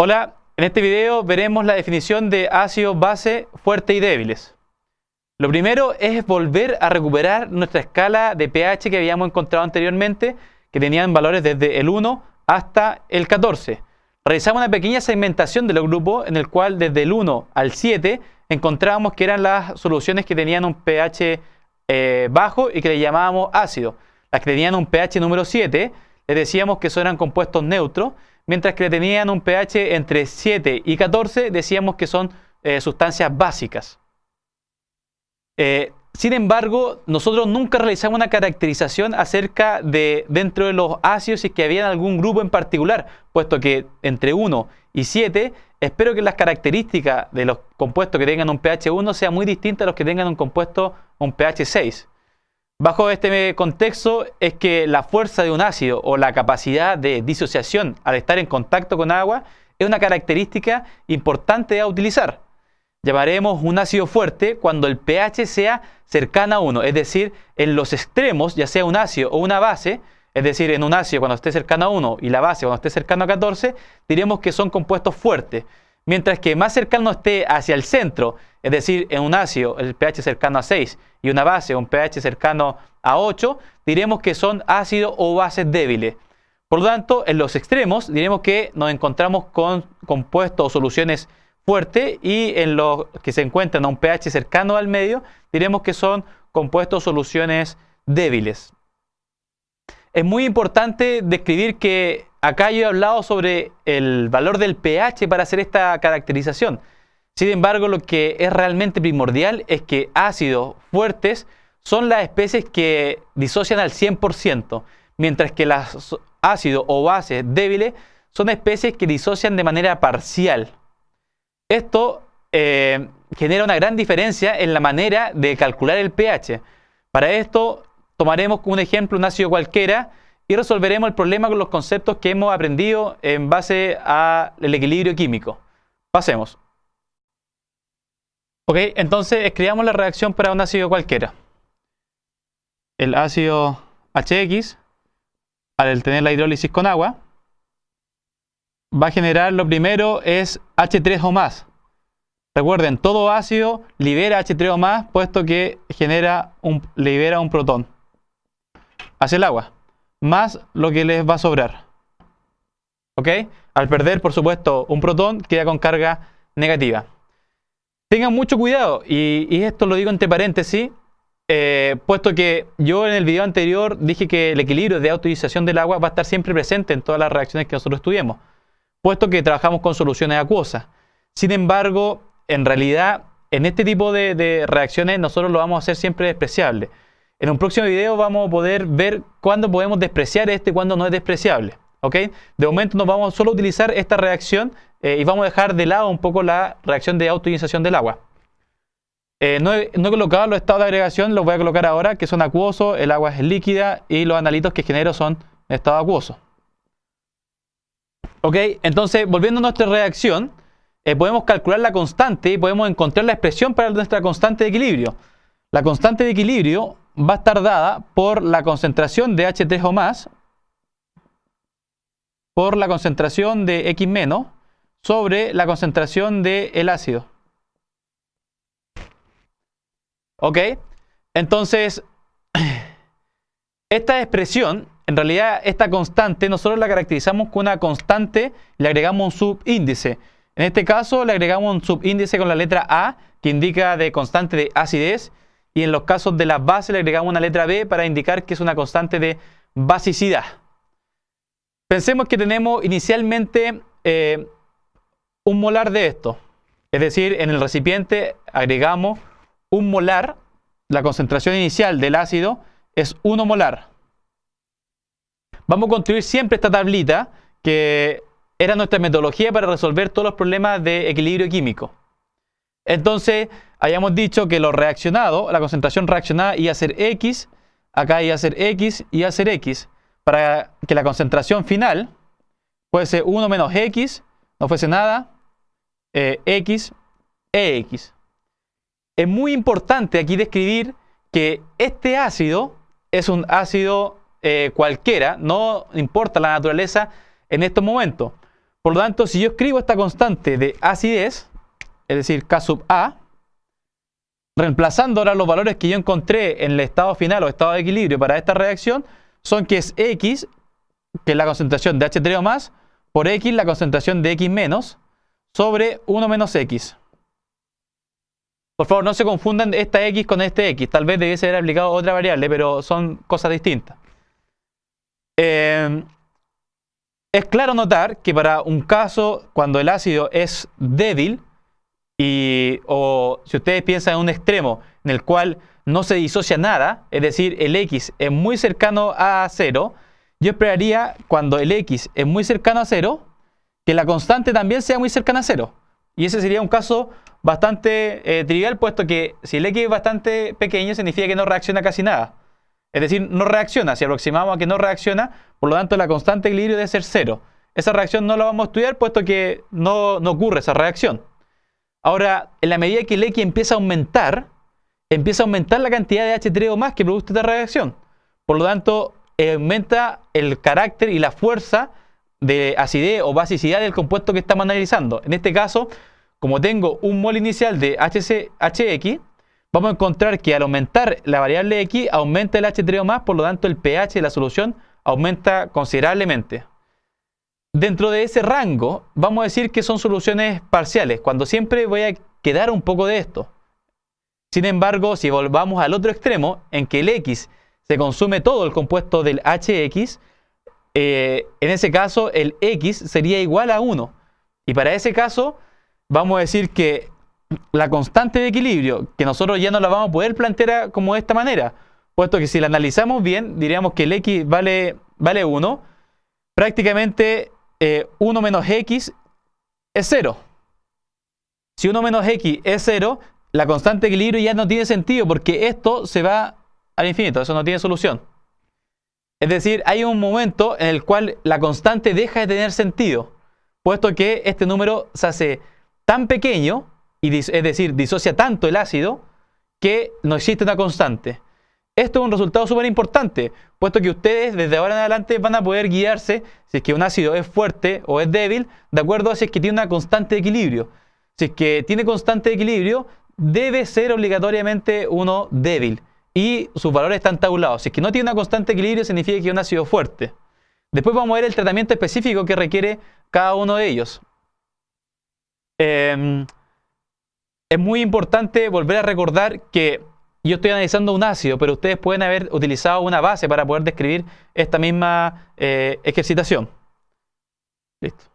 Hola, en este video veremos la definición de ácidos base fuertes y débiles. Lo primero es volver a recuperar nuestra escala de pH que habíamos encontrado anteriormente, que tenían valores desde el 1 hasta el 14. Realizamos una pequeña segmentación de los grupos en el cual desde el 1 al 7 encontrábamos que eran las soluciones que tenían un pH bajo y que le llamábamos ácido. Las que tenían un pH número 7 les decíamos que son eran compuestos neutros, mientras que tenían un pH entre 7 y 14 decíamos que son sustancias básicas. Sin embargo, nosotros nunca realizamos una caracterización acerca de dentro de los ácidos si es que había algún grupo en particular, puesto que entre 1 y 7 espero que las características de los compuestos que tengan un pH 1 sean muy distintas a los que tengan un compuesto un pH 6. Bajo este contexto es que la fuerza de un ácido o la capacidad de disociación al estar en contacto con agua es una característica importante a utilizar. Llamaremos un ácido fuerte cuando el pH sea cercano a 1, es decir, en los extremos, ya sea un ácido o una base, es decir, en un ácido cuando esté cercano a 1 y la base cuando esté cercano a 14, diremos que son compuestos fuertes. Mientras que más cercano esté hacia el centro, es decir, en un ácido el pH cercano a 6 y una base un pH cercano a 8, diremos que son ácidos o bases débiles. Por lo tanto, en los extremos diremos que nos encontramos con compuestos o soluciones fuertes y en los que se encuentran a un pH cercano al medio, diremos que son compuestos o soluciones débiles. Es muy importante describir que acá yo he hablado sobre el valor del pH para hacer esta caracterización. Sin embargo, lo que es realmente primordial es que ácidos fuertes son las especies que disocian al 100%, mientras que los ácidos o bases débiles son especies que disocian de manera parcial. Esto genera una gran diferencia en la manera de calcular el pH. Para esto tomaremos como un ejemplo un ácido cualquiera y resolveremos el problema con los conceptos que hemos aprendido en base al equilibrio químico. Pasemos. Ok, entonces escribamos la reacción para un ácido cualquiera. El ácido HX, al tener la hidrólisis con agua, va a generar, lo primero es H3 o más. Recuerden, todo ácido libera H3 o más, puesto que libera un protón hacia el agua, más lo que les va a sobrar. ¿Ok? Al perder, por supuesto, un protón, queda con carga negativa. Tengan mucho cuidado, y esto lo digo entre paréntesis, puesto que yo en el video anterior dije que el equilibrio de autovisualización del agua va a estar siempre presente en todas las reacciones que nosotros estudiemos, puesto que trabajamos con soluciones acuosas. Sin embargo, en realidad, en este tipo de reacciones nosotros lo vamos a hacer siempre despreciable. En un próximo video vamos a poder ver cuándo podemos despreciar esto y cuándo no es despreciable. ¿Ok? De momento nos vamos solo a utilizar esta reacción y vamos a dejar de lado un poco la reacción de autoionización del agua. No he colocado los estados de agregación, los voy a colocar ahora, que son acuosos, el agua es líquida y los analitos que genero son en estado acuoso. Ok, entonces volviendo a nuestra reacción, podemos calcular la constante y podemos encontrar la expresión para nuestra constante de equilibrio. La constante de equilibrio va a estar dada por la concentración de H3 o más por la concentración de X menos sobre la concentración del ácido. ¿Ok? Entonces, esta expresión, en realidad esta constante, nosotros la caracterizamos con una constante y le agregamos un subíndice. En este caso le agregamos un subíndice con la letra A, que indica de constante de acidez, y en los casos de las bases le agregamos una letra B para indicar que es una constante de basicidad. Pensemos que tenemos inicialmente un molar de esto. Es decir, en el recipiente agregamos un molar, la concentración inicial del ácido es 1 molar. Vamos a construir siempre esta tablita que era nuestra metodología para resolver todos los problemas de equilibrio químico. Entonces, habíamos dicho que lo reaccionado, la concentración reaccionada iba a ser X, acá iba a ser X y iba a ser X, para que la concentración final fuese 1 menos X, no fuese nada, X e X. Es muy importante aquí describir que este ácido es un ácido cualquiera, no importa la naturaleza en estos momentos. Por lo tanto, si yo escribo esta constante de acidez, es decir, K sub A, reemplazando ahora los valores que yo encontré en el estado final o estado de equilibrio para esta reacción, son que es X, que es la concentración de H3O más, por X, la concentración de X menos, sobre 1 menos X. Por favor, no se confundan esta X con este X. Tal vez debiese haber aplicado otra variable, pero son cosas distintas. Es claro notar que para un caso, cuando el ácido es débil, o si ustedes piensan en un extremo en el cual no se disocia nada, es decir, el X es muy cercano a 0, yo esperaría, cuando el X es muy cercano a 0, que la constante también sea muy cercana a 0. Y ese sería un caso bastante trivial, puesto que si el X es bastante pequeño, significa que no reacciona casi nada. Es decir, no reacciona. Si aproximamos a que no reacciona, por lo tanto la constante de equilibrio debe ser 0. Esa reacción no la vamos a estudiar, puesto que no ocurre esa reacción. Ahora, en la medida que el X empieza a aumentar la cantidad de H3O más que produce esta reacción. Por lo tanto, aumenta el carácter y la fuerza de acidez o basicidad del compuesto que estamos analizando. En este caso, como tengo un mol inicial de HX, vamos a encontrar que al aumentar la variable X, aumenta el H3O más, por lo tanto el pH de la solución aumenta considerablemente. Dentro de ese rango, vamos a decir que son soluciones parciales, cuando siempre voy a quedar un poco de esto. Sin embargo, si volvamos al otro extremo, en que el X se consume todo el compuesto del HX, en ese caso el X sería igual a 1. Y para ese caso, vamos a decir que la constante de equilibrio, que nosotros ya no la vamos a poder plantear como de esta manera, puesto que si la analizamos bien, diríamos que el X vale 1, prácticamente 1 menos X es 0. Si 1 menos X es 0, la constante de equilibrio ya no tiene sentido, porque esto se va al infinito, eso no tiene solución. Es decir, hay un momento en el cual la constante deja de tener sentido, puesto que este número se hace tan pequeño, es decir, disocia tanto el ácido, que no existe una constante. Esto es un resultado súper importante, puesto que ustedes desde ahora en adelante van a poder guiarse si es que un ácido es fuerte o es débil, de acuerdo a si es que tiene una constante de equilibrio. Si es que tiene constante de equilibrio, debe ser obligatoriamente uno débil, y sus valores están tabulados. Si es que no tiene una constante de equilibrio, significa que es un ácido fuerte. Después vamos a ver el tratamiento específico que requiere cada uno de ellos. Es muy importante volver a recordar que yo estoy analizando un ácido, pero ustedes pueden haber utilizado una base para poder describir esta misma ejercitación. Listo.